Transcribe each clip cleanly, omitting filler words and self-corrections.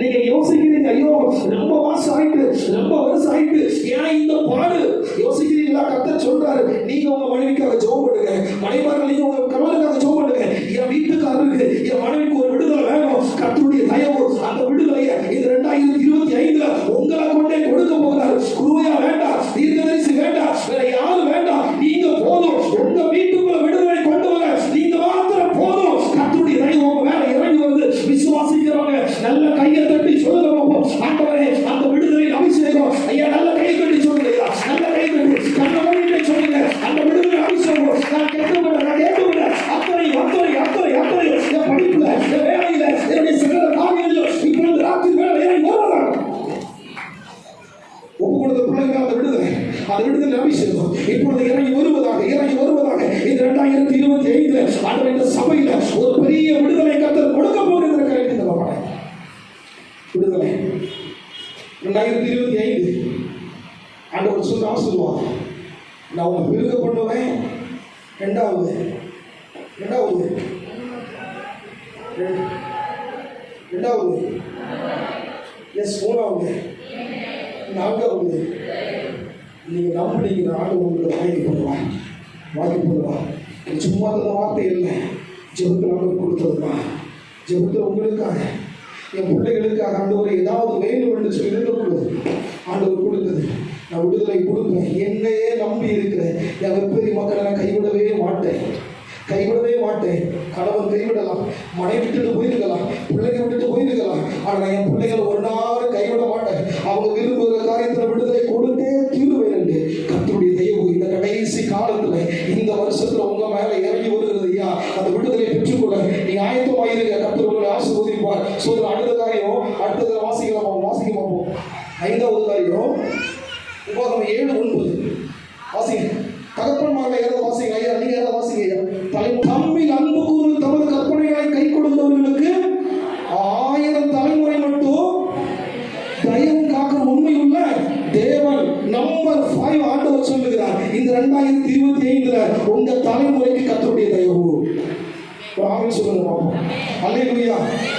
நீங்க யோசிக்கிறீங்க, ஐயோ ரொம்ப மாசம் ஆயிட்டு, ரொம்ப வருஷம் ஆயிட்டு, ஏன் இந்த பாடு யோசிக்கிறீங்களா? கர்த்தர் சொல்றாரு, நீங்க உங்க மனைவிக்காக ஜெபம் பண்ணுங்க. மனைவிமார்கள் நீங்க உங்க கணவனுக்காக ஜெபம் பண்ணுங்க. என் வீட்டுக்காரருக்கு, என் மனைவிக்கு ஒரு விடுதலை வேணும். கர்த்தருடைய தயவு அந்த விடுதலையை இந்த 2025 உங்களை கொண்டே கொடுக்க போகிறார். குருவையா வேண்டாம், தீர்க்கதரிசி வேண்டாம், வேற யாரும் வேண்டாம். நீங்க போதும். உங்க வீட்டுக்குள்ள விடுதலை கொண்டு வர நீங்க மாத்திரம் போதும். கர்த்தருடைய தயவு உங்க மேல இறங்கி வந்து விசுவாசிக்கிறவங்க நல்ல கையை தட்டி சொல்லுங்க பாப்போம். ஆண்டவரே, அந்த விடுதலை அபிஷேகம். ஐயா, நல்ல கை தட்டி சொல்லுங்க. நல்ல கை தட்டி கண்ணவனிட்டே சொல்லுங்க. அந்த விடுதலை அபிஷேகம் நான் கேட்கவில்லை, நான் கேட்கவில்லை. அத்தனை அத்தனை அத்தனை அத்தனை என் படிப்புல, என் வேலையில, என்னுடைய சகல காரியங்களிலும் இப்பொழுது ராத்திரி வேலை இறங்கி வருவாங்க. ஒப்பு கொடுத்த பிள்ளைங்க அந்த விடுதலை அபிஷேகம் இப்பொழுது இறங்கி வருவதாக, இறங்கி வருவதாக. இந்த 2025 ஆண்டவர் இந்த சபையில ஒரு பெரிய விடுதலை கர்த்தர் கொடுக்க போகிறது. விடுதலை 2025 ஆண்டவர் சொல்லுவாங்க, நான் உங்களை பெருக பண்ணுவேன். ரெண்டாவது மூணாவது நான்காவது நீங்க நம்பினீங்க ஆண்டு உங்களுக்கு வாங்கி போடுவான். சும்மா அந்த வார்த்தை இல்லை, ஜெபத்தில் ஆண்டவர் கொடுத்ததுதான். ஜெபத்தில் உங்களுக்காக, என் பிள்ளைகளுக்காக ஆண்டவர் ஏதாவது வேணும் என்று சொல்லி இருக்கக்கூடாது. ஆண்டவர் கொடுத்தது நான் விடுதலை கொடுப்பேன். என்னையே நம்பி இருக்கிறேன். என் வெப்பெரிய மக்களை நான் கைவிடவே மாட்டேன். கணவன் கைவிடலாம், மனை விட்டுட்டு போயிருக்கலாம், பிள்ளைங்க விட்டுட்டு போயிருக்கலாம். ஆனால் என் பிள்ளைகள் ஒரு நாள் கைவிட மாட்டேன். அவங்க விரும்புகிற காரியத்தில் விடுதலை கொடுத்தே தீர்வேன் என்று கர்த்தருடைய தெய்வம் இந்த கடைசி காலத்துல இந்த வருஷத்துல உங்க மேல இறங்கி வருகிறது. ஐயா, அந்த விடுதலை பெற்றுக்கொள்ள நீங்க ஆயத்தமாயிருங்க. கர்த்தர் உங்களை ஆசீர்வதிப்பார். சொல்ற அடுத்த வாசிக்க பார்ப்போம். 5வது காரியம் உபாகமம் 7:9 வாசிங்க. தகப்பன்மார்களை யாராவது வாசிங்க. ஐயா, நீங்க யாராவது வாசிங்க. ஐயா, தம்மில் அன்பு கூறு தமது கற்பனைகளை கை கொடுத்தவர்களுக்கு 1000 தலைமுறை மட்டும் தயவு காக்கும் உண்மையுள்ள தேவன். நம்பர் 5 ஆண்டவர் சொல்லுகிறார், இந்த 2025 உங்க தலைமுறைக்கு கர்த்தருடைய தயவு. ஆமென் சொல்லுங்க பாப்போம். அல்லேலூயா.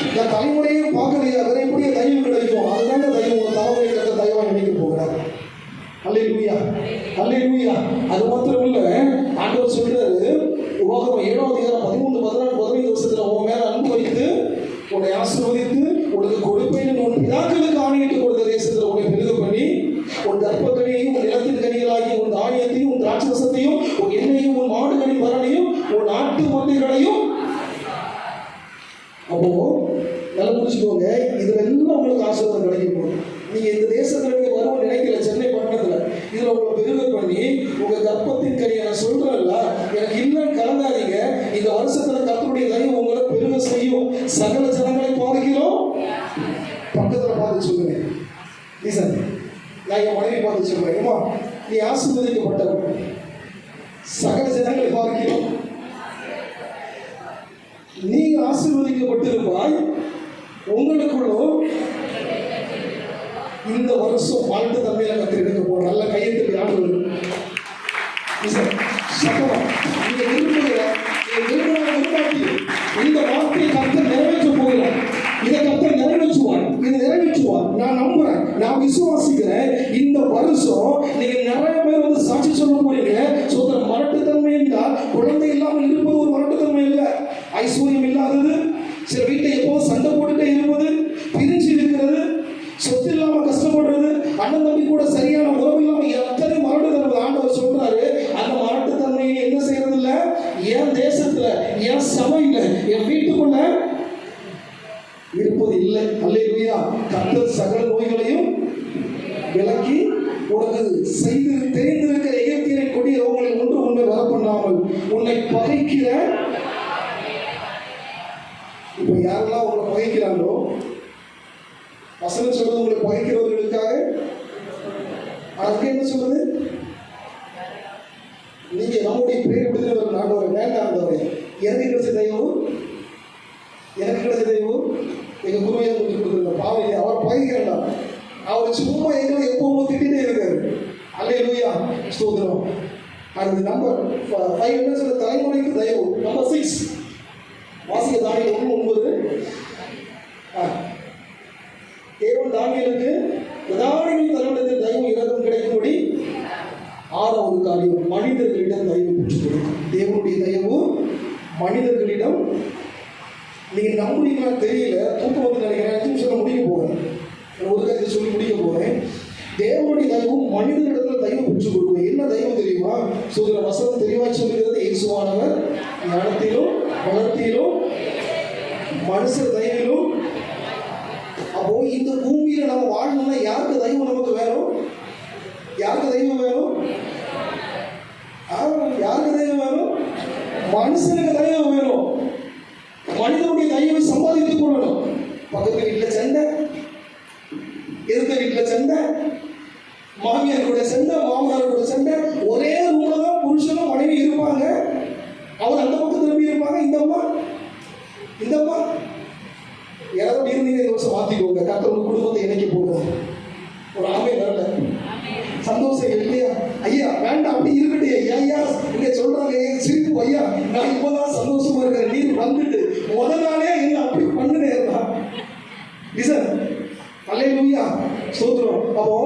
இந்த தலைமுறையும் பார்க்கலையா, வேற எப்படியே தயவு கிடைக்கும்? அதுதாங்க தயவு. உங்க தலைமுறை கட்ட தயவா நினைக்க போகிறார். அல்லேலூயா, அல்லேலூயா. அது மாத்திரம் இல்ல, ஆண்டவர் சொல்றாரு உபாகமம் 7வது அதிகாரம் 13, 14, 15 வருஷத்துல உன் மேல அன்பு வைத்து உன்னை ஆசீர்வதித்து உனக்கு கொடுப்பேன். உன் பிதாக்களுக்கு ஆணையிட்டு கொடுத்த தேசத்துல உன்னை பெருக பண்ணி உன் கற்பக்கனியையும் உன் நிலத்தின் கனிகளாகி உன் தானியத்தையும் உன் திராட்சரசத்தையும் உன் எண்ணெயும் உன் மாடுகளின் மரணையும் உன் நாட்டு மந்தைகளையும். அப்போ நல்லா முடிச்சுக்கோங்க, இதுல எல்லாம் உங்களுக்கு ஆசீர்வாதம் கிடைக்கும். நீங்க இந்த தேசத்துல நீங்க வருவோம் நினைக்கல, சென்னை பட்டணத்துல இதுல உங்களை பெருக பண்ணி உங்க கற்பத்தின் கனியை நான் சொல்றேன்ல, எனக்கு இல்லைன்னு கலந்தாதீங்க. இந்த வருஷத்துல கர்த்தருடைய தயவு உங்களை பெருக செய்யும். சகல ஜனங்களை பார்க்கிறோம். பக்கத்துல பார்த்து சொல்லுங்க, நான் என் மனைவி பார்த்து சொல்றேன், ஏமா நீ ஆசீர்வதிக்கப்பட்டவன். சகல ஜனங்களை பார்க்கிறோம். நீங்க ஆசீர்வதிக்கப்பட்டிருப்பாய். உங்களுக்குள்ளும் இந்த வருஷம் வாழ்க்கை தன்மையில கத்திரிக்க போற நல்ல கையெழுத்து ஆண்டு நீங்க விரும்புகிற இந்த வார்த்தையை கர்த்தர் நிறைவேற்ற போகிறார். இதை கர்த்தர் நிறைவேற்றுவார். இதை நிறைவேற்றுவார். நான் நம்புறேன், நான் விசுவாசிக்கிறேன். இந்த வருஷம் நீங்க நிறைய பேர் வந்து சாட்சி சொல்ல போறீங்க. சோதர மரட்டுத்தன்மை என்றால் குழந்தை இல்லாமல் இருப்பது ஒரு மரட்டுத்தன்மை இல்லை. ஐஸ்வர்யம் இல்லாதது, சில வீட்டை எப்போதும் சண்டை போட்டுட்டே இருப்பது, பிரிஞ்சு இருக்கிறது, சொத்து இல்லாம கஷ்டப்படுறது, அண்ணன் தம்பி கூட சரியான உறவு இல்லாம எத்தனை மரட்டுத்தன்மை. ஆண்டவர் சொல்றாரு, அந்த மரட்டுத்தன்மையை என்ன செய்யறது இல்ல, என் தேசத்துல, என் சபையில, என் வீட்டுக்குள்ள இருப்பது இல்லை. அல்லேலூயா. கர்த்தர் சகல நோய்களையும் விலக்கி உனக்கு செய்து தெரிந்திருக்கிற எகிப்தியரை கொடிய ரோகங்களை ஒன்று உன்னை வர பண்ணாமல் உன்னை பகைக்கிற. இப்ப யாரெல்லாம் உங்களை பகைக்கிறாங்களோ, வசனம் சொல்றது உங்களை பகைக்கிறவர்களுக்காக. அதுக்கு என்ன சொல்றது? நீங்க நம்முடைய பேர் விடுதலை நாட்டவர் வேண்டாம். எனக்கு கிடைச்ச தெய்வம், எங்க குருவையா சொல்லி கொடுத்துருங்க. பாவம், அவர் பகைக்கிறார். அவர் சும்மா எங்களை எப்பவும் திட்டிட்டே இருக்காரு. அல்லேலூயா, ஸ்தோத்திரம். அடுத்து நம்பர் 5 என்ன சொல்ற? தலைமுறைக்கு தயவு. நம்பர் 6 வாசிக்க தானியேல் 1:9. தானியலுக்கு பிரதானிகள் தலைவரிடத்தில் தயவு இரக்கம் கிடைக்கும்படி. ஆறாவது காரியம், மனிதர்களிடம் தயவு பெற்றுக் கொடுக்கும். தேவனுடைய தயவு மனிதர்களிடம். நீங்க நம்புறீங்களா தெரியல, தூக்கம் வந்து நினைக்கிறேன். 5 நிமிஷம் முடிக்க போறேன், ஒரு கருத்தை சொல்லி முடிக்க போறேன். தேவனுடைய தயவு மனிதர்களிடத்தில் தயவு பெற்றுக் கொடுக்கும். என்ன தயவு தெரியுமா? சொல்கிற வசனம் தெளிவா சொல்லுகிறது, இயேசுவானவர் ஞானத்திலும் வளர்த்தியிலும் மனுஷர் தயவிலும். அப்போ இந்த பூமியில நம்ம வாழணும்னா யாருக்கு தயவு நமக்கு வேணும்? யாருக்கு தயவு வேணும்? யாருக்கு தயவு வேணும்? மனுஷனுக்கு தயவு வேணும். மனிதனுடைய தயவை சம்பாதித்துக் கொள்ளணும். பக்கத்து வீட்டில் சண்டை, எதிர்த்த வீட்டில் சண்டை, மாமியார் கூட சண்டை, மாமனார் கூட சண்டை, ஒரே ரூம்ல தான் புருஷனும் மனைவி இருப்பாங்க. அவர் அந்த பக்கம் திரும்பி இருப்பாங்க, இந்த அம்மா யாராவது இருந்தீங்க, இந்த வருஷம் மாத்திக்கோங்க. கர்த்தர் உங்க குடும்பத்தை இணைக்க போகிறார். ஒரு ஆமை வரல, சந்தோஷம் இல்லையா? ஐயா வேண்டாம், அப்படி இருக்கட்டும். ஐயா இங்க சொல்றாங்க, சிரிப்பு. ஐயா நான் இப்பதான் சந்தோஷமா இருக்கிறேன், நீர் வந்துட்டு முதல் நாளே என்ன அப்படி பண்ணுனேன். அல்லேலூயா, ஸ்தோத்திரம். அப்போ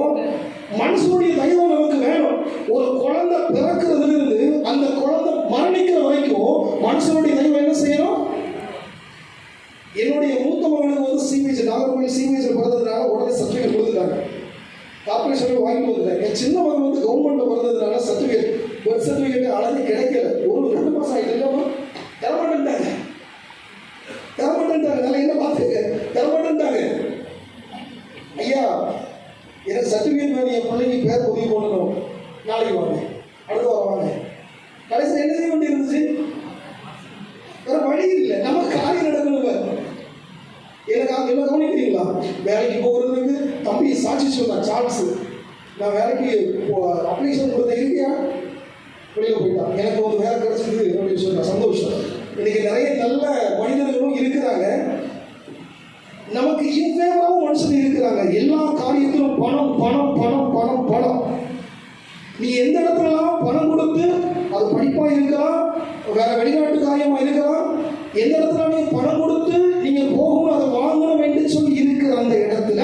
மனுஷனுடைய தயவு நமக்கு வேணும். ஒரு குழந்தை பிறக்கிறதுல இருந்து அந்த குழந்தை மரணிக்கிற வரைக்கும் மனுஷனுடைய தயவு என்ன செய்யணும்? என்னுடைய மூத்த மகனுக்கு வந்து சிபிஎஸ் நாகர்கோவில் சிபிஎஸ் பிறந்ததுனால உடனே சர்டிஃபிகேட் கொடுத்துட்டாங்க, கார்பரேஷன் வாங்கிட்டு வந்துட்டேன். என் சின்ன மகன் வந்து கவர்மெண்ட்ல பிறந்ததுனால சர்டிஃபிகேட், பர்த் சர்டிஃபிகேட் அழகு கிடைக்கல. ஒரு 2 மாசம் ஆகிட்டு இல்லையா, தரமாட்டேன்ட்டாங்க. நல்லா என்ன பார்த்துக்க, தரமாட்டேன்ட்டாங்க. ஐயா எனக்கு சர்டிஃபிகேட் வேணும், என் பிள்ளைக்கு பேர் பதிவு பண்ணணும், நாளைக்கு வாங்க, அடுத்த வாரம் வாங்க. கடைசியில் என்ன செய்ய வேண்டி இருந்துச்சு? வேற வழி இல்லை, நம்ம காரியம் நடக்கணும். எனக்கு என்ன கவனிக்கிறீங்களா? வேலைக்கு போகிறதுக்கு தம்பி சாட்சி சொன்னா, சார்ட்ஸ் நான் வேலைக்கு அப்ளிகேஷன் கொடுத்த இருக்கியா, வெளியில் போயிட்டான், எனக்கு ஒரு வேலை கிடைச்சது அப்படின்னு சொன்னா சந்தோஷம். இன்னைக்கு நிறைய நல்ல மனிதர்களும் இருக்கிறாங்க, நமக்கு இன்ஃபேவராகவும் மனுஷன் இருக்கிறாங்க. எல்லா காரியத்திலும் பணம் பணம் பணம் பணம் பணம். நீ எந்த இடத்துலலாம் பணம் கொடுத்து, அது படிப்பா இருக்கலாம், வேற வெளிநாட்டு காரியமா இருக்கலாம், எந்த இடத்துல நீங்க பணம் கொடுத்து நீங்க போகணும், அதை வாங்கணும் என்று சொல்லி இருக்கிற அந்த இடத்துல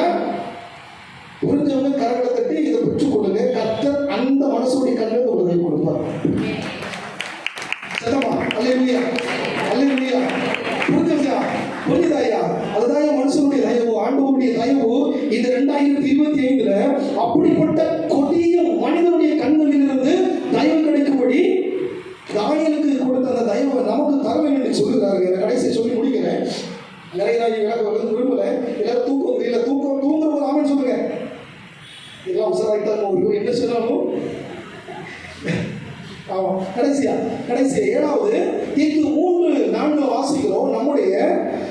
புரிஞ்சவங்க கரங்களை தட்டி இதை பெற்றுக் கொள்ளுங்க. கர்த்தர் அந்த மனசுடைய கண்ணில் ஒரு கை கொடுப்பார். சதமா அல்லேலூயா, அல்லேலூயா. புரிஞ்சா? புரியுதாயா? அதுதான் மனுஷனுடைய தயவு, ஆண்டவருடைய தயவு. இந்த 2025 அப்படிப்பட்ட கொடிய மனிதனுடைய கண்களில் இருந்து தயவு கிடைக்கும்படி தானியேலுக்கு கொடுத்த அந்த தயவை நமக்கு தர வேண்டும் என்று சொல்லுகிறார்கள். கடைசி சொல்லி முடிக்கிறேன். நிறைய நாள் விளக்க வந்து விரும்பல. எல்லாரும் தூக்கம் இல்லை, தூங்குறவங்க ஆமன்னு சொல்லுங்க. எல்லாம் உசராயிட்டாங்க, என்ன சொன்னாலும். ஆமாம், கடைசியா 7வது இங்கு 3:4 வாசிக்கிறோம். நம்முடைய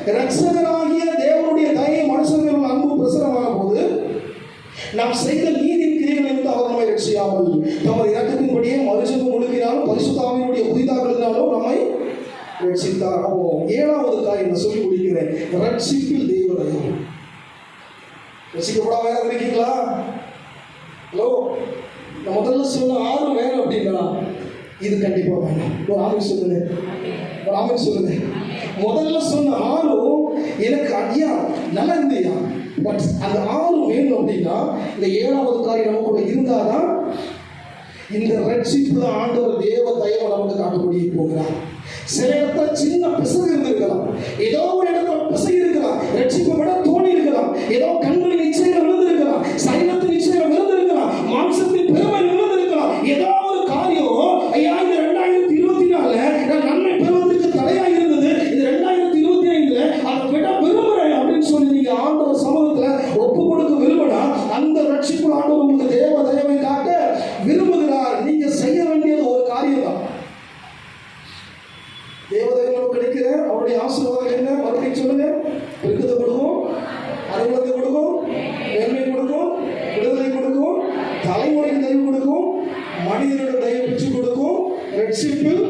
இரட்சகராகிய தேவனுடைய தயை மனுஷர்கள் அன்பு பிரசுரமான போது நாம் செய்த நீதியின் கிரியைகளிலிருந்து அவர் நம்மை ரட்சியாமல் நமது இறக்கத்தின்படியே மனுஷனும் முழுக்கினாலும் பரிசுத்தாவினுடைய புதிதாக்குவதனாலும் நம்மை ரட்சித்தார். 7வது காரியம் சொல்லி முடிக்கிறேன். ரட்சிப்பில் தெய்வ தயவு. ரட்சிக்கப்படாம வேற இருக்கீங்களா? ஹலோ, நான் முதல்ல சொன்ன 6 வேணும் அப்படின்னா இது கண்டிப்பா வேணும். ஒரு ஆமை சொல்லுங்க, ஒரு ஆமை சொல்லுங்க. முதல்ல சொன்ன 6 எனக்கு ஐயா நல்லா இருந்தையா, பட் அந்த 6 வேணும் அப்படின்னா இந்த 7வது காரியம் நமக்குள்ள இருந்தாதான் இந்த ரட்சிப்புல ஆண்டவர் தேவ தயவை நமக்கு காட்டுபடி போகிறார். சில இடத்துல சின்ன பிசகு இருந்திருக்கலாம், ஏதோ ஒரு இடத்துல பிசகு இருக்கலாம், ரட்சிப்பை விட தோணி இருக்கலாம், ஏதோ கண்களின் நிச்சயம் விழுந்திருக்கலாம், சைலத்தின் நிச்சயம் விழுந்திருக்கலாம், மாம்சத்தின் பெருமை விழுந்திருக்கலாம். ஏதோ ஒரு காரியம் ஐயா இந்த 2024 நன்மை பெறுவதற்கு தடையா இருந்தது, இந்த 2025 அதை விட விரும்புறேன் அப்படின்னு சொல்லி நீங்க ஆண்டவர் சமூகத்துல ஒப்பு கொடுக்க விரும்பினா அந்த ரட்சிப்பு ஆண்டவர் உங்களுக்கு தேவ தயவை காட்ட விரும்புகிறார். நீங்க செய்ய வேண்டியது ஒரு காரியம் தான். தேவதைகளும் கிடைக்கிற அவருடைய ஆசீர்வாதம் என்ன? மறுபடியும் சொல்லுங்க. பெருக்கத்தை கொடுக்கும், அனுகூலத்தை கொடுக்கும், நேர்மை கொடுக்கும், விடுதலை கொடுக்கும், தலைமுறைக்கு தயவு கொடுக்கும், மனிதனோட தயவு பெற்றுக் கொடுக்கும், ரட்சிப்பில்.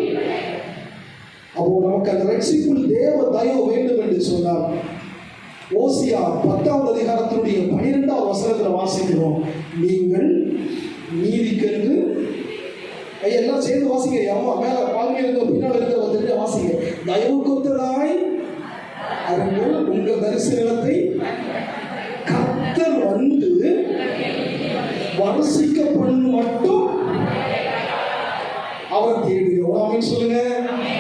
அப்போ நமக்கு அந்த ரட்சிப்பில் தேவ தயவு வேண்டும் என்று சொன்னார். ஓசியா 10வது அதிகாரத்தினுடைய 12வது வசனத்தில் வாசிக்கிறோம். நீங்கள் நீதிக்கென்று எல்லாம் சேர்ந்து வாசிங்க. அம்மா மேல பால்மையில் இருக்க பின்னால் இருக்கிற தெரிஞ்ச வாசிங்க. தயவு கொத்ததாய் அவர்கள் உங்கள் தரிசனத்தை கர்த்தர் வந்து வரிசிக்கப்படும் மட்டும் அவரை தேடுங்க. ஒரு ஆமென் சொல்லுங்க,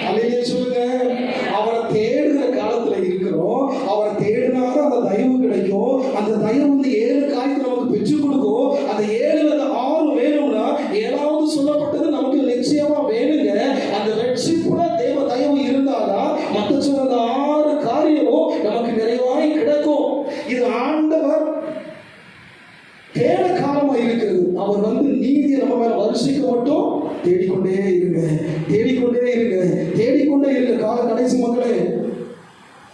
அல்லேலூயா சொல்லுங்க. அவரை தேடுகிற காலத்துல இருக்கிறோம். அவரை தேடினாதான் அந்த தயவு கிடைக்கும். அந்த தயவு வந்து 7 காரியத்தை நமக்கு பெற்றுக் கொடுக்கும். அந்த 7 அந்த 6 வேணும்னா 7வது சொல்லப்பட்டது நமக்கு நிச்சயமா வேணுங்க. அந்த ரட்சிப்புல தேவ தயவு இருந்தாதான் மற்ற சொன்ன அந்த 6 காரியமும் நமக்கு நிறைவாய் கிடைக்கும். இது ஆண்டவர் தேட காலமா இருக்கிறது. அவர் வந்து நீதியை நம்ம மேல வருஷிக்க மட்டும் தேடிக்கொண்டே இருங்க, தேடிக்கொண்டே இருங்க, தேடிக்கொண்டே இருங்க. கால கடைசி மக்களே,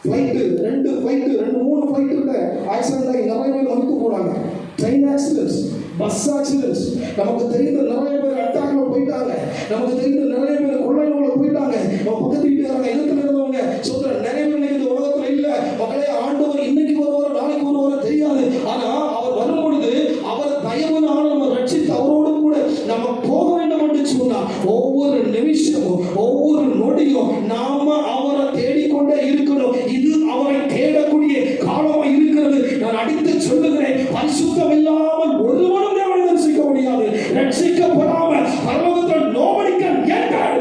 ஃபிளைட்டு 2 ஃபிளைட்டு 2-3 ஃபிளைட் இல்ல ஆக்சிடென்ட் ஆகி நிறைய பேர் மறித்து போனாங்க. ட்ரெயின் ஆக்சிடென்ட்ஸ், பஸ் ஆக்சிடென்ட்ஸ், நமக்கு தெரிந்த நிறைய பேர் அட்டாக்ல போயிட்டாங்க. நமக்கு தெரிந்த நிறைய பேர் கொள்ளையில போயிட்டாங்க. நம்ம பக்கத்து வீட்டுக்காரங்க எதிர்த்து இருந்தவங்க சொல்ற நிறைய பேர் இந்த உலகத்துல இல்ல. மக்களே, ஆண்டவர் இன்னைக்கு வருவார் நாளைக்கு வருவார் தெரியாது. ஆனா அவர் வரும் பொழுது அவர் தயவுனால நம்ம ரட்சித்து அவரோடு கூட நம்ம போக வேண்டும் என்று சொன்னா ஒவ்வொரு நிமிஷமும் ஒவ்வொரு நொடியும் நாம அவரை தேடிக்கொண்டே இருக்கணும். இது அவரை தேடக்கூடிய காலமா இருக்கிறது. நான் அடித்து சொல்லுகிறேன், பரிசுத்தம் இல்லாமல் ஒருவனும் தேவனை தரிசிக்க முடியாது. ரட்சிக்கப்படாம பரலோகத்தில் nobody can get that.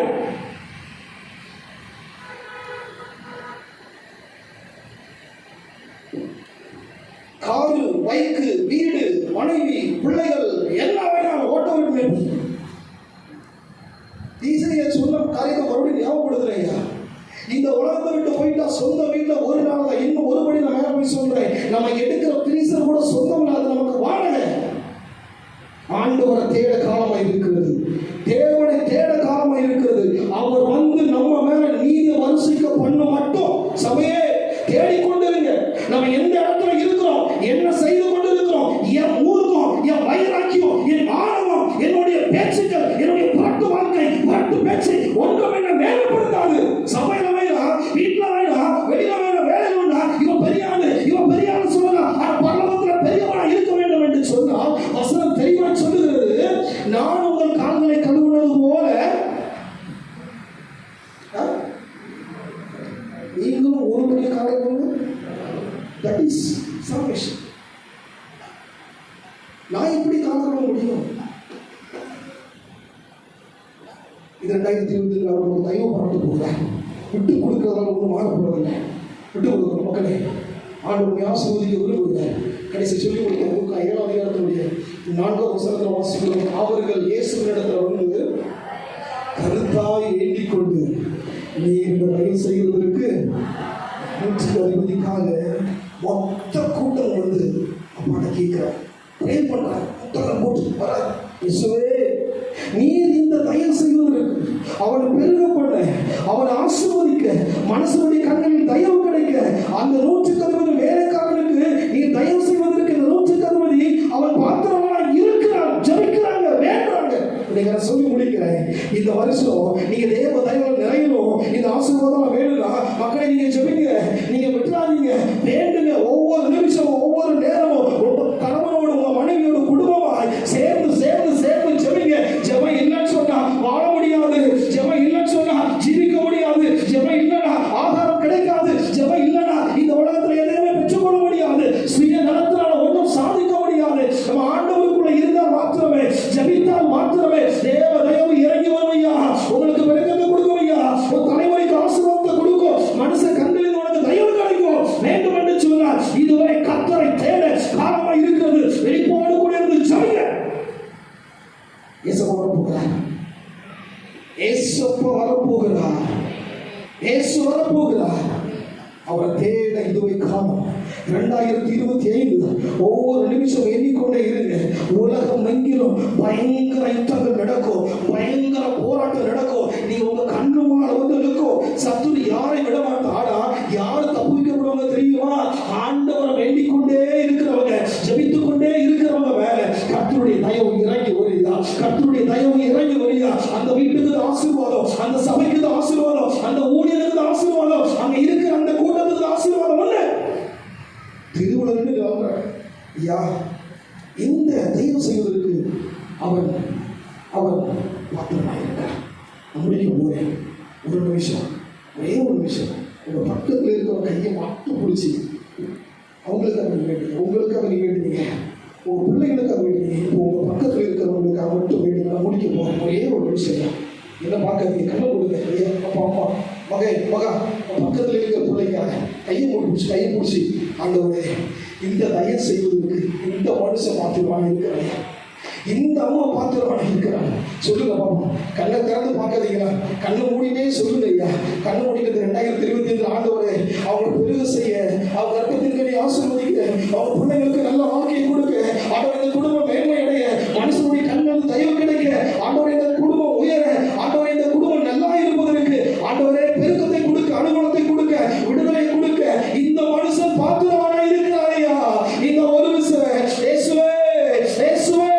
Car, bike, வீடு, மனைவி, பிள்ளைகள் எல்லாம் வேணாலும் ஓட்ட வேண்டும். ஈஸியா சொன்ன காரியத்தை மறுபடியும் ஞாபகப்படுத்துறேங்க. இந்த உலகத்தை விட்டு போயிட்டா சொந்த வீட்டுல ஒரு நாள் தான். இன்னும் ஒருபடி நான் மேல போய் சொல்றேன், நம்ம எடுக்கிற பிரீசர் கூட சொந்தம் இல்லாத நமக்கு வாடகை. ஆண்டவரை தேட காலமா இருக்கிறது, தேவனை தேட காலமா இருக்கிறது. அவர் வந்து நம்ம மேல நீதி வரிசிக்க பண்ண மட்டும் சபையே தேடிக்கொண்டிருங்க. நம்ம எந்த இடத்துல இருக்கிறோம், என்ன செய்து கொண்டு இருக்கிறோம், என் மூர்க்கம், என் வைராக்கியம், என் ஆணவம், என்னுடைய பேச்சுக்கள், என்னுடைய பட்டு வாழ்க்கை, பட்டு பேச்சு ஒன்றும் என்ன மேலப்படுத்தாது. சபையில வேணா, வீட்டுல வேணா, வெளியில வேணா, வேலையில வேணா, இவன் பெரியாளு, இவன் பெரியாளு சொல்லலாம். பரலோகத்துல பெரியவனா இருக்க வேண்டும் என்று சொன்னால் வசனம் தெளிவா சொல்லுகிறது, நான் உங்கள் கால்களை கழுவுனது போல நீங்களும் ஒருவருடைய காலை கழுவுங்க. That is salvation. நான் எப்படி காலை கழுவ முடியும்? இது 2020 அவர்கள் தயவு பரட்டு போகிறார். விட்டு கொடுக்கிறதால ஒன்றும் மாறப்படுவதில்லை. விட்டு கொடுக்கிற மக்களே, ஆண்டவரை ஆசீர்வதிக்க விரும்புகிறார். கடைசி சொல்லிக் கொடுத்த லூக்கா 7ஆம் அதிகாரத்தினுடைய 4ஆம் வசனத்தை வாசிக்கிறோம். அவர்கள் இயேசுவினிடத்தில் வந்து கருத்தாய் வேண்டிக் கொண்டு, நீ இந்த வயல் செய்வதற்கு 100 அதிபதிக்காக மொத்த கூட்டம் வந்து அப்பாட கேட்கிறார், ப்ரே பண்றார். புத்தகம் போட்டு வராது, இயேசுவே நீர் இந்த தயவு செய்வதற்கு, அவனை பெருக பண்ண, அவனை ஆசீர்வதிக்க, மனுஷனுடைய கண்களில் தயவு கிடைக்க, அந்த 160 வேலைக்காரனுக்கு நீ தயவு செய்வதற்கு இந்த 160 அவன் பாத்திரமா இருக்கிறான், ஜபிக்கிறாங்க, வேண்டாங்க. நான் சொல்லி முடிக்கிறேன், இந்த வருஷம் நீங்க தேவ தயவுல நிறையணும். இந்த ஆசீர்வாதம் வேணும்னா மக்களை நீங்க ஜபிங்க, நீங்க விட்டுறாதீங்க, வேண்டுங்க. ஒவ்வொரு நிமிஷமும் ஒவ்வொரு நேரமும் கணவனோடு உங்க மனைவியோட குடும்பமாய் சேர்ந்து சேர்ந்து சேர்ந்து ஜபிங்க. ஜெபம் இல்லைன்னு சொன்னா வாழ முடியாது, ஜெபம் இல்லைன்னு சொன்னா ஜீவிக்க முடியாது, ஜெபம் இல்லைன்னா ஆகாரம் கிடைக்காது, ஜெபம் இல்லைன்னா இந்த உலகத்துல எதையுமே பெற்றுக்கொள்ள முடியாது, சுய நலத்தினால ஒன்றும் சாதிக்க முடியாது. நம்ம ஆண்டவருக்குள்ள இருந்தால் மாத்திரமே, ஜபித்தால் மாத்திரமே தேவ தயவு இறங்கி வருவையா, உங்களுக்கு விளக்கத்தை கொடுக்குவையா, ஒரு தலைமுறைக்கு ஆசீர்வாதத்தை கொடுக்கும், மனுஷ கண்களில் உனக்கு தயவு கிடைக்கும். வேண்டும் என்று சொன்னால் இதுவரை கர்த்தரை தேட காலமா இருக்கிறது. வெளிப்போடு கூட இருந்து ஜபிங்க. இயேசு வரப்போகிறார், இயேசு வரப்போகிறார், இயேசு வரப்போகிறார். அவரை தேட இதுவை காலம். 2025 ஒவ்வொரு நிமிஷம் எண்ணிக்கொண்டே இருங்க. உலகம் எங்கிலும் பயங்கர யுத்தங்கள் நடக்கும், பயங்கர போராட்டம் நடக்கும். நீ உங்க கண்ணு முன்னால வந்து இருக்கும். சத்துரு யாரை விட மாட்டாடா. யார் தப்பிக்கப்படுவாங்க தெரியுமா? ஆண்டவரை வேண்டிக் கொண்டே இருக்கிறவங்க, ஜபித்துக் கொண்டே இருக்கிறவங்க மேல கர்த்தருடைய தயவு இறங்கி வருதா, கர்த்தருடைய தயவு இறங்கி வருதா. அந்த வீட்டுக்கு ஆசீர்வாதம், அந்த சபைக்கு ஆசீர்வாதம், அந்த ஊழியருக்கு ஆசீர்வாதம், அங்க இருக்கிற அந்த கூட்டத்துக்கு ஆசீர்வாதம். ஒண்ணு திருவுலன்னு ஐயா, இந்த தெய்வம் செய்வதற்கு அவன் அவன் பாத்திரமாயிருக்கிறார். முடிக்க போறேன். ஒரு நிமிஷம், ஒரே ஒரு நிமிஷம் உங்க பக்கத்தில் இருக்கிற கையை மட்டும் பிடிச்சி அவங்களுக்காக நீ வேண்டுங்க, உங்களுக்காக நீ வேண்டுங்க. உங்க பிள்ளை பிள்ளைகளுக்காக வேண்டிய இப்போ உங்கள் பக்கத்தில் இருக்கிறவங்களுக்காக மட்டும் வேண்டிய நான் முடிக்க போகிறேன். ஒரே ஒரு விஷயம் என்ன பார்க்காதீங்க, கண்ணை கொடுங்க. ஐயா அப்பா அம்மா மகா பக்கத்தில் இருக்கிற பிள்ளைக்காக கையை பிடிச்சி ஆண்டவரே இந்த தயவு செய்வதற்கு இந்த மனுஷன் பார்த்துருவாங்க இருக்கிறாங்க, இந்த அம்மா பார்த்துருவாங்க இருக்கிறாங்க. சொல்லுங்க பாப்பா, கண்ணை திறந்து பார்க்காதீங்களா? கண்ணை மூடினே சொல்லுங்க ஐயா. கண்ணை மூடினது 2025 ஆண்டவரே அவங்க பெருக செய்ய, அவங்க கர்ப்பத்தின் கனி ஆசீர்வதிக்க, அவங்க பிள்ளைங்களுக்கு நல்ல வாழ்க்கையை கொடுக்க, ஆண்டவர் இந்த குடும்பம் மேன்மை அடைய, மனுஷனுடைய கண்கள் தயவு கிடைக்க, ஆண்டவர் இந்த குடும்பம் உயர, ஆண்டவர் இந்த குடும்பம் நல்லா இருப்பதற்கு ஆண்டவரே பெருக்கத்தை கொடுக்க, அனுகூலத்தை கொடுக்க, விடுதலை கொடுக்க இந்த மனுஷன் பார்த்துருவானா இருக்கிறாரையா? இந்த ஒரு விஷயம் இயேசுவே இயேசுவே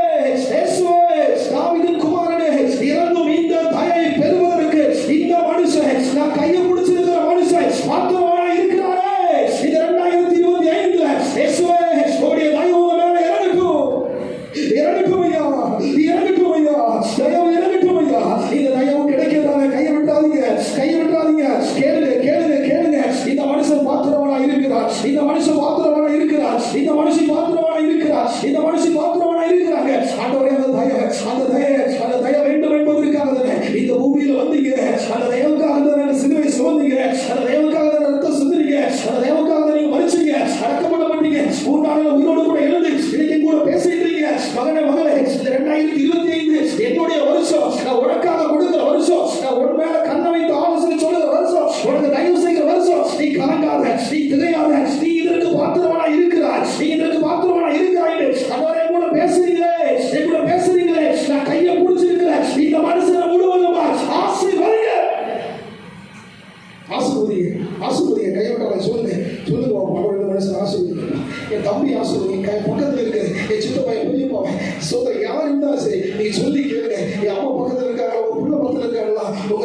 இயேசுவே தாவீதின் குமாரனே இறங்கும் இந்த தயை பெறுவதற்கு இந்த மனுஷன் நான் கையை பிடிச்சிருக்கிற மனுஷன் பார்த்துருவானா இருக்கிறாரே? இந்த 2025 இயேசுவே உடைய தயவு மேல இறங்கட்டும் ஐயா, இறங்கட்டும் ஐயா, தயவு இறங்கட்டும் ஐயா. இந்த தயவு கிடைக்கிறதாங்க, கையை விட்டாதீங்க. கேளுங்க கேளுங்க கேளுங்க. இந்த மனுஷன் பாத்திரவானா இருக்கிறார், இந்த மனுஷன் பாத்திரவானா இருக்கிறார், இந்த மனுஷன் பாத்திரவானா இருக்கிறார், இந்த மனுஷன் பாத்திரவானா இருக்கிறாங்க. ஆண்டவரே அந்த தயவு வேண்டும் என்பதற்காக இந்த பூமியில வந்தீங்க, அந்த தயவுக்காக சிலுவை சுமந்தீங்க, அந்த தயவுக்காக ரத்தம் சிந்தினீங்க, அந்த தயவுக்காக நீங்க மரிச்சீங்க, அடக்கப்படப்பட்டீங்க, 3 நாளில் உயிரோடு கூட எழுந்து இன்னைக்கு கூட பேசிட்டீங்க. மகனே இந்த 2025 என்னுடைய வருஷம், நான் உனக்காக கொடுக்கிற வருஷம், நான் உன் மேல கண்ணை வைத்து ஆலோசனை சொல்லுகிற வருஷம், உனக்கு தயவு செய்கிற வருஷம். நீ கலங்காத, நீ திகையாத, நீ இதற்கு பாத்திரவானா இருக்கிறாய், நீ இதற்கு பாத்திரவானா இருக்கிறாய். அதோட கூட பேசுறீங்களே, என் கூட பேசுறீங்களே, நான் கையை பிடிச்சிருக்கிறேன். இந்த மனுஷனை முழுவதுமா ஆசீர்வதிங்க, ஆசீர்வதிங்க. கைவிட்டாங்க சொல்லுங்க இந்த மனுஷன் ஆசீர்வதிங்க. என் தம்பி ஆசீர்வதிங்க, பக்கத்தில் இருக்க என் சின்ன பையன் பெரியப்பாவை சொல்ற யார் இருந்தாலும் சரி நீங்க சொல்லி கேளுங்க. என் அம்மா பக்கத்தில் இருக்காங்களா, உங்க புள்ள பக்கத்தில் இருக்காங்களா, உங்க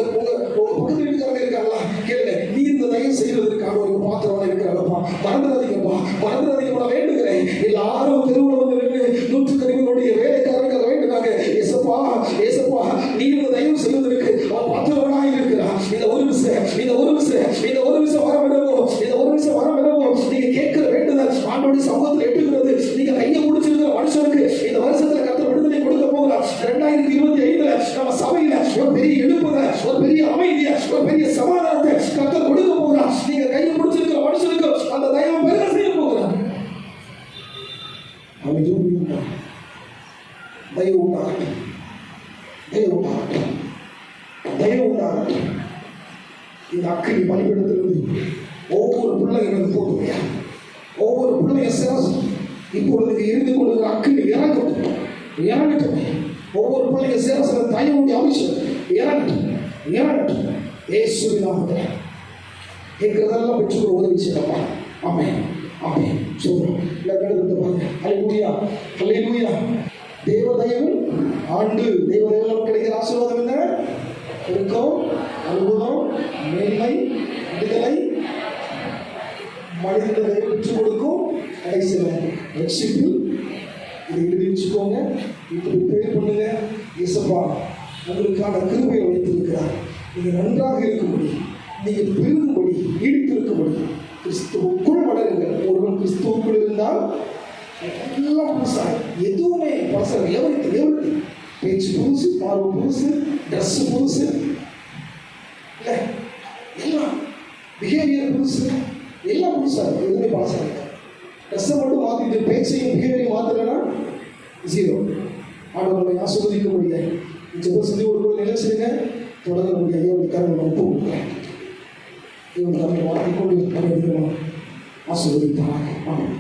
பக்கத்தில் இருக்காங்க இருக்காங்களா கேளுங்க. நீ இந்த தயவு செய்வதற்காக ஒரு பாத்திரவான இருக்கிறாங்கப்பா, மறந்துடாதீங்கப்பா வேண்டுகிறேன். எல்லாரும் தெருவில் வந்து 100 வேலைக்காரர்கள் வேண்டுனாங்க. ஏசப்பா நீ இந்த தயவு செய்வதற்கு அவன் பாத்திரவானா இருக்கிறான். இந்த ஒரு விஷயம் வர விடவும் நீங்க கேட்கிற வேண்டுதல் ஆண்டவருடைய சமூகத்தில் எட்டுகிறது. நீங்க கையை முடிச்சிருக்கிற மனுஷனுக்கு இந்த வருஷத்துல கர்த்தர் விடுதலை கொடுக்க போகிறார். 2025 நம்ம சபையில ஒரு பெரிய எழுப்புதல், ஒரு பெரிய அமைதியை, ஒரு பெரிய சமாதானத்தை கர்த்தர் கொடுக்க போகிறார். நீங்க கையை முடிச்சிருக்கிற மனுஷனுக்கு அந்த தயவு பெருக செய்ய போகிறார். தயவு உண்டாகட்டும். இந்த அக்கினி பலிபீடத்திலிருந்து ஒவ்வொரு பிள்ளைகளும் போட்டுமையா, ஒவ்வொரு பிள்ளைய சிரசம் இப்பொழுது இருந்து கொள்கிற அக்கினி இறங்கட்டும். ஒவ்வொரு பிள்ளைய சிரசில தயவுடைய அம்சம் இறங்கட்டும். இயேசுவின் நாமத்தில் கேட்கிறதெல்லாம் பெற்றுக்கொள்ள உதவி செய்யப்பா. ஆமென் சொல்றோம். பாருங்க. ஹல்லேலூயா. தேவதயவு ஆண்டு, தேவதயவு கிடைக்கிற ஆசீர்வாதம் என்ன? பெருக்கம், அற்புதம், மேன்மை, விடுதலை, மனிதனை பெற்றுக் கொடுக்கும், கடைசியில் ரட்சிப்பு. இதை எழுதி வச்சுக்கோங்க, இப்படி பேர் பண்ணுங்க. இயேசப்பா உங்களுக்கான கிருபையை வைத்திருக்கிறார். நீங்கள் நன்றாக இருக்கும்படி, நீங்கள் பெருகும்படி, நீடித்திருக்கும்படி கிறிஸ்துவுக்குள் வளருங்கள். ஒருவன் கிறிஸ்துவுக்குள் இருந்தால் எல்லாம் புதுசாக, எதுவுமே பசங்க எவருக்கு பேச்சு புதுசு, பார்வை புதுசு, ட்ரெஸ் புதுசு, இல்லை எல்லாம் பிஹேவியர் புதுசு, எல்லாம் புதுசாக இருக்குது. எதுவுமே பழசாக இருக்கு. ட்ரெஸ்ஸை மட்டும் மாற்றிட்டு பேச்சையும் பிஹேவியரையும் மாற்றலைன்னா 0. ஆண்டவர்களை ஆசீர்வதிக்க முடியாது. ஜெபம் சொல்லி ஒரு நிலைச்சிருங்க. தொடர்ந்து முடியாது. ஐயாவுக்காக ஒப்பு கொடுக்குறேன். இவங்க தமிழ் வார்த்தை கொண்டு ஆசீர்வதிப்பாங்க. ஆமாம்.